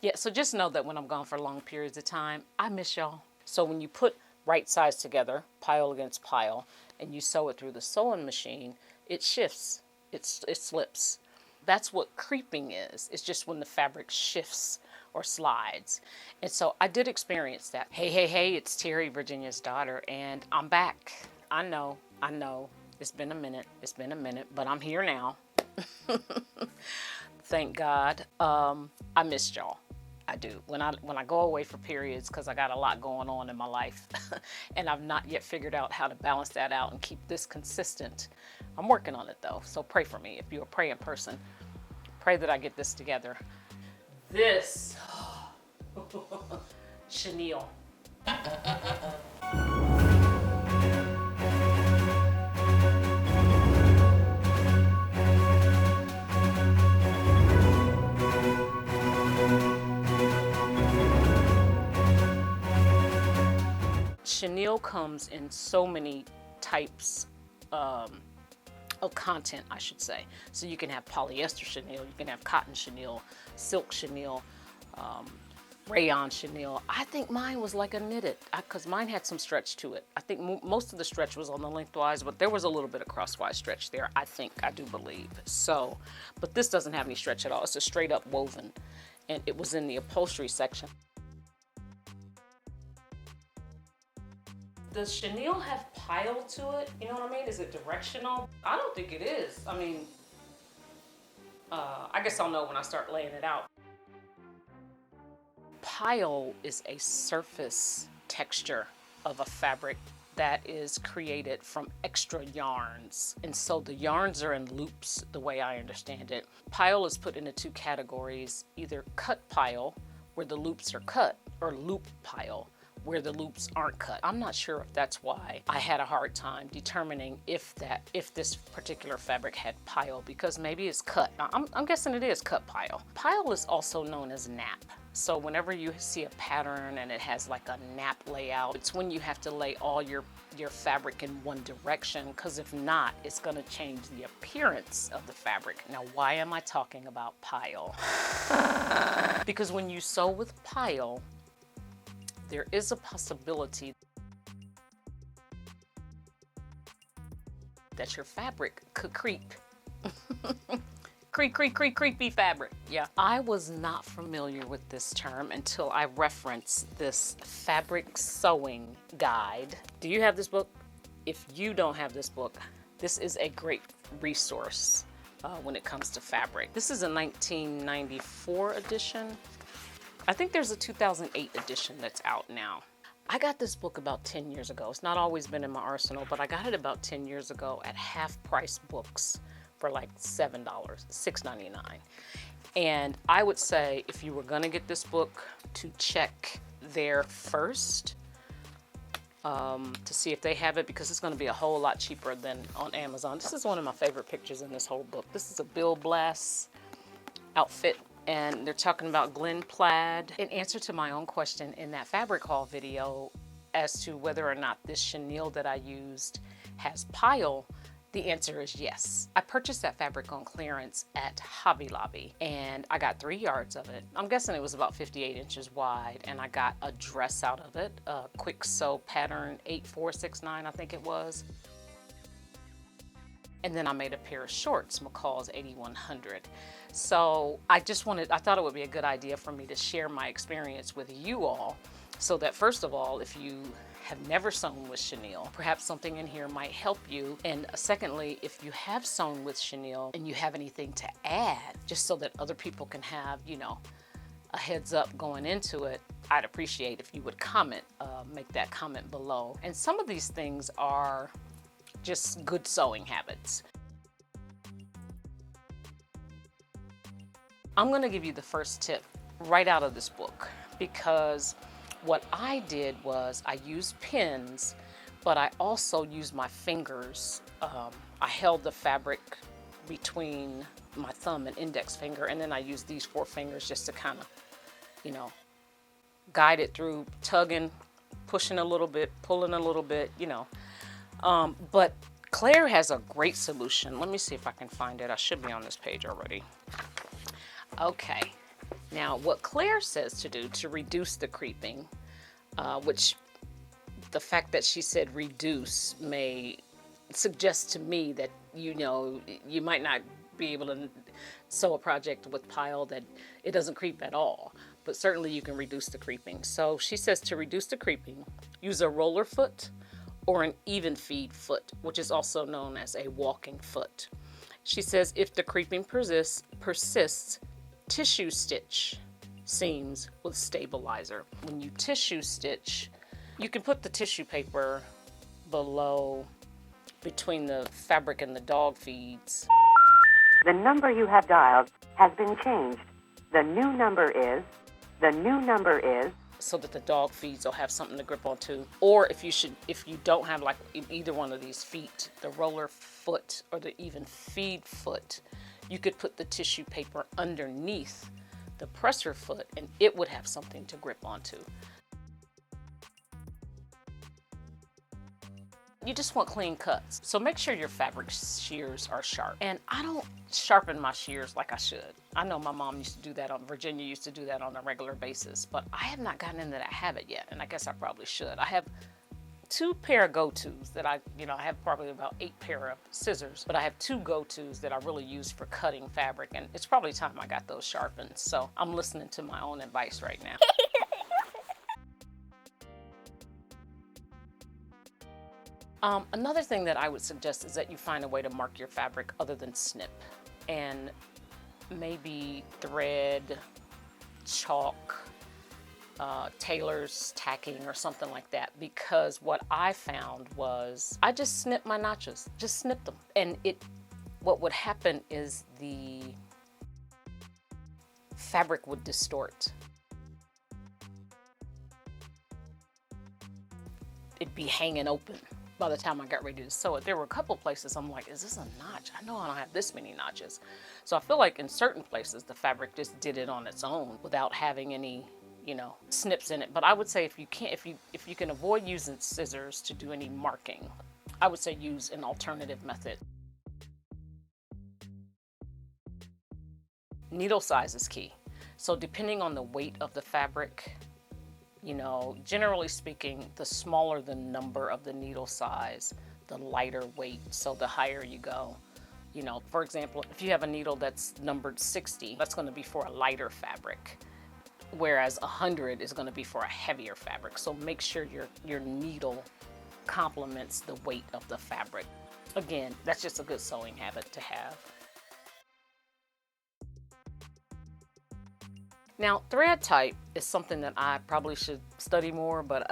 Yeah, so just know that when I'm gone for long periods of time, I miss y'all. So when you put right sides together, pile against pile, and you sew it through the sewing machine, it shifts, it slips. That's what creeping is. It's just when the fabric shifts or slides. And so I did experience that. Hey, hey, hey, it's Terry, Virginia's daughter, and I'm back. I know. It's been a minute, but I'm here now. Thank God. I missed y'all. I do. When I go away for periods, because I got a lot going on in my life, and I've not yet figured out how to balance that out and keep this consistent. I'm working on it though, so pray for me. If you're a praying person, pray that I get this together. This, Chenille. Chenille comes in so many types of content, I should say. So you can have polyester chenille, you can have cotton chenille, silk chenille, rayon chenille. I think mine was like a knitted, because mine had some stretch to it. I think most of the stretch was on the lengthwise, but there was a little bit of crosswise stretch there, I do believe. So, but this doesn't have any stretch at all. It's a straight up woven, and it was in the upholstery section. Does chenille have pile to it? You know what I mean? Is it directional? I don't think it is. I mean, I guess I'll know when I start laying it out. Pile is a surface texture of a fabric that is created from extra yarns. And so the yarns are in loops, the way I understand it. Pile is put into two categories, either cut pile, where the loops are cut, or loop pile, where the loops aren't cut. I'm not sure if that's why I had a hard time determining if this particular fabric had pile, because maybe it's cut. Now, I'm guessing it is cut pile. Pile is also known as nap. So whenever you see a pattern and it has like a nap layout, it's when you have to lay all your fabric in one direction, because if not, it's gonna change the appearance of the fabric. Now, why am I talking about pile? Because when you sew with pile, there is a possibility that your fabric could creep. Creepy fabric. Yeah. I was not familiar with this term until I referenced this fabric sewing guide. Do you have this book? If you don't have this book, this is a great resource when it comes to fabric. This is a 1994 edition. I think there's a 2008 edition that's out now. I got this book about 10 years ago. It's not always been in my arsenal, but I got it about 10 years ago at half price books for like $7, $6.99. And I would say if you were gonna get this book, to check there first to see if they have it, because it's gonna be a whole lot cheaper than on Amazon. This is one of my favorite pictures in this whole book. This is a Bill Blass outfit, and they're talking about Glen plaid. In answer to my own question in that fabric haul video as to whether or not this chenille that I used has pile, the answer is yes. I purchased that fabric on clearance at Hobby Lobby, and I got 3 yards of it. I'm guessing it was about 58 inches wide, and I got a dress out of it, a quick sew pattern 8469, I think it was. And then I made a pair of shorts, McCall's 8100. So I thought it would be a good idea for me to share my experience with you all, so that first of all, if you have never sewn with chenille, perhaps something in here might help you. And secondly, if you have sewn with chenille and you have anything to add, just so that other people can have, you know, a heads up going into it, I'd appreciate if you would comment, make that comment below. And some of these things are just good sewing habits. I'm gonna give you the first tip right out of this book, because what I did was I used pins, but I also used my fingers. I held the fabric between my thumb and index finger, and then I used these 4 fingers just to kind of, you know, guide it through, tugging, pushing a little bit, pulling a little bit, you know. But Claire has a great solution. Let me see if I can find it. I should be on this page already. Okay. Now, what Claire says to do to reduce the creeping, which the fact that she said reduce may suggest to me that, you know, you might not be able to sew a project with pile that it doesn't creep at all, but certainly you can reduce the creeping. So she says to reduce the creeping, use a roller foot or an even feed foot, which is also known as a walking foot. She says if the creeping persists, tissue stitch seams with stabilizer. When you tissue stitch, you can put the tissue paper below between the fabric and the dog feeds. The number you have dialed has been changed. The new number is so that the dog feeds will have something to grip onto. Or if you don't have like either one of these feet, the roller foot or the even feed foot, you could put the tissue paper underneath the presser foot and it would have something to grip onto. You just want clean cuts. So make sure your fabric shears are sharp. And I don't sharpen my shears like I should. I know my mom used to do that Virginia used to do that on a regular basis, but I have not gotten into that habit yet, and I guess I probably should. I have 2 pair of go-tos that I have probably about 8 pair of scissors, but I have 2 go-tos that I really use for cutting fabric, and it's probably time I got those sharpened. So I'm listening to my own advice right now. Another thing that I would suggest is that you find a way to mark your fabric other than snip, and maybe thread, chalk, tailor's tacking or something like that, because what I found was I just snipped my notches, just snipped them, and what would happen is the fabric would distort. It'd be hanging open by the time I got ready to sew it. There were a couple places I'm like, is this a notch? I know I don't have this many notches. So I feel like in certain places the fabric just did it on its own without having any, snips in it. But I would say if you can avoid using scissors to do any marking, I would say use an alternative method. Needle size is key. So depending on the weight of the fabric, generally speaking, the smaller the number of the needle size, the lighter weight, so the higher you go. For example, if you have a needle that's numbered 60, that's going to be for a lighter fabric, whereas 100 is going to be for a heavier fabric. So make sure your needle complements the weight of the fabric. Again, that's just a good sewing habit to have. Now, thread type is something that I probably should study more, but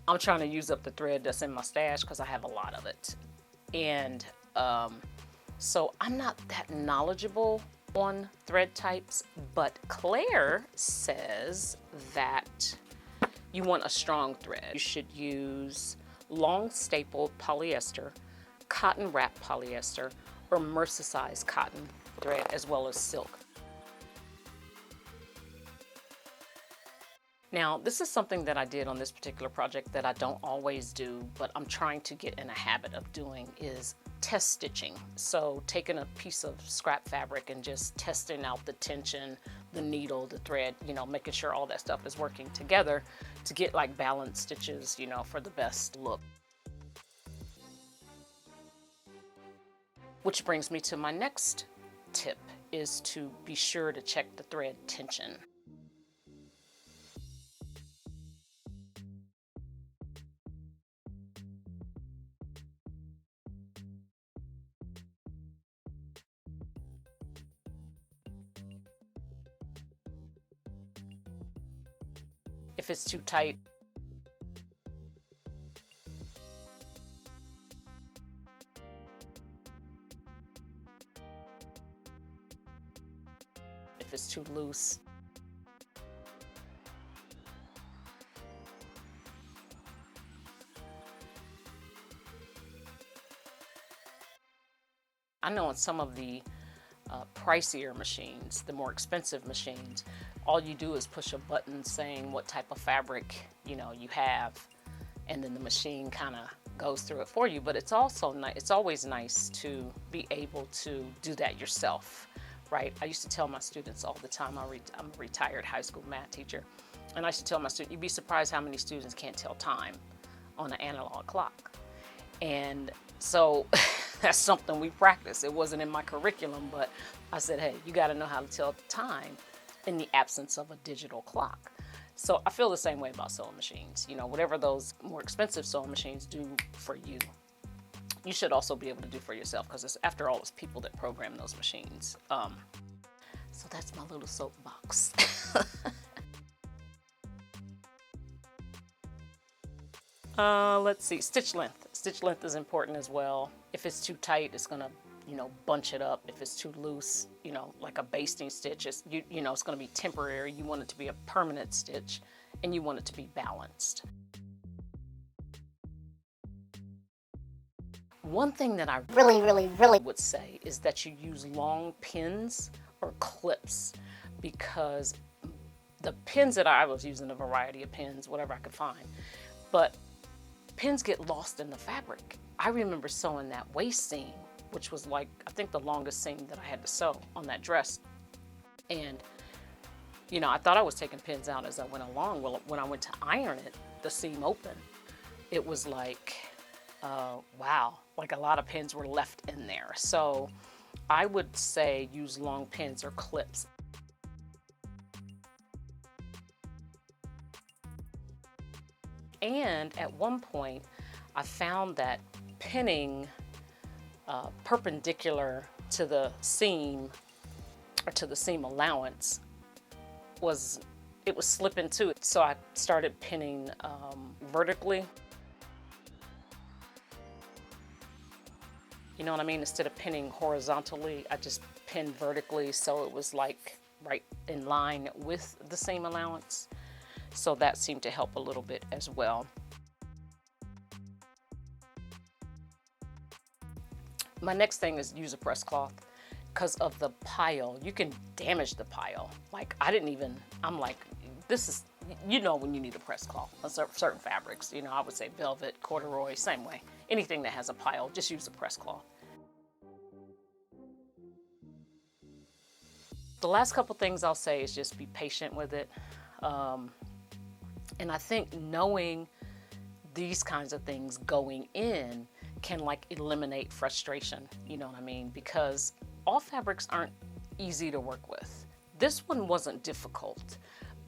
I'm trying to use up the thread that's in my stash because I have a lot of it. And so I'm not that knowledgeable on thread types, but Claire says that you want a strong thread. You should use long staple polyester, cotton wrap polyester, or mercerized cotton thread, as well as silk. Now, this is something that I did on this particular project that I don't always do, but I'm trying to get in a habit of doing, is test stitching. So taking a piece of scrap fabric and just testing out the tension, the needle, the thread, making sure all that stuff is working together to get like balanced stitches, for the best look. Which brings me to my next tip, is to be sure to check the thread tension. If it's too tight, if it's too loose, I know on some of the pricier machines, the more expensive machines, all you do is push a button saying what type of fabric you have, and then the machine kind of goes through it for you. But it's also nice, it's always nice to be able to do that yourself right? I used to tell my students all the time, I'm a retired high school math teacher, and I used to tell my students, you'd be surprised how many students can't tell time on an analog clock. And so that's something we practice. It wasn't in my curriculum, but I said, hey, you got to know how to tell time in the absence of a digital clock. So I feel the same way about sewing machines. You know, whatever those more expensive sewing machines do for you, you should also be able to do for yourself, because after all, it's people that program those machines. So that's my little soapbox. Let's see, stitch length. Stitch length is important as well. If it's too tight, it's gonna, you know, bunch it up. If it's too loose, you know, like a basting stitch, you know, it's gonna be temporary. You want it to be a permanent stitch, and you want it to be balanced. One thing that I really would say is that you use long pins or clips, because the pins that I was using, a variety of pins, whatever I could find, but pins get lost in the fabric. I remember sewing that waist seam, which was like, I think the longest seam that I had to sew on that dress. And, you know, I thought I was taking pins out as I went along. Well, when I went to iron it, the seam open, it was like, wow, like a lot of pins were left in there. So I would say use long pins or clips. And at one point, I found that pinning perpendicular to the seam, or to the seam allowance, it was slipping too. So I started pinning vertically. You know what I mean? Instead of pinning horizontally, I just pinned vertically, so it was like right in line with the seam allowance. So that seemed to help a little bit as well. My next thing is use a press cloth. Because of the pile, you can damage the pile. Like I'm like, this is, you know, when you need a press cloth on certain fabrics, you know, I would say velvet, corduroy, same way. Anything that has a pile, just use a press cloth. The last couple things I'll say is just be patient with it. And I think knowing these kinds of things going in can like eliminate frustration, you know what I mean? Because all fabrics aren't easy to work with. This one wasn't difficult,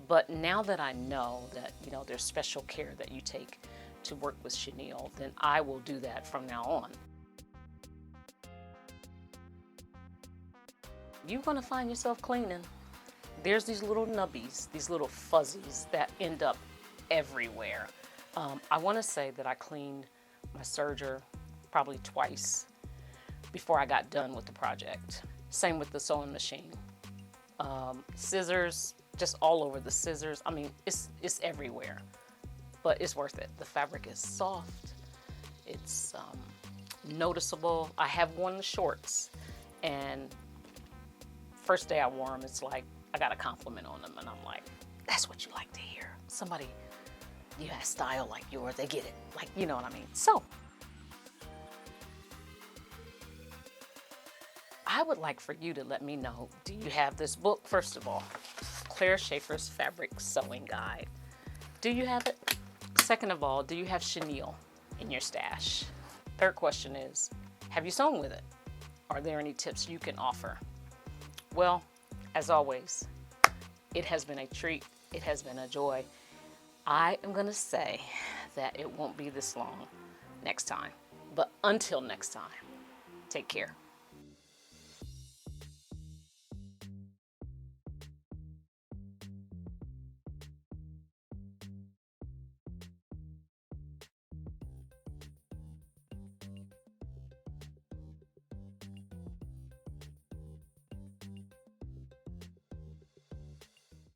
but now that I know that, you know, there's special care that you take to work with chenille, then I will do that from now on. You're gonna find yourself cleaning. There's these little nubbies, these little fuzzies that end up everywhere. I wanna say that I cleaned my serger probably twice before I got done with the project. Same with the sewing machine. Scissors, just all over the scissors. I mean, it's everywhere, but it's worth it. The fabric is soft. It's noticeable. I have worn the shorts, and first day I wore them, it's like I got a compliment on them, and I'm like, that's what you like to hear. Somebody, you have style like yours, they get it. Like, you know what I mean? So, I would like for you to let me know, do you have this book? First of all, Claire Schaefer's Fabric Sewing Guide. Do you have it? Second of all, do you have chenille in your stash? Third question is, have you sewn with it? Are there any tips you can offer? Well, as always, it has been a treat. It has been a joy. I am gonna say that it won't be this long next time. But until next time, take care.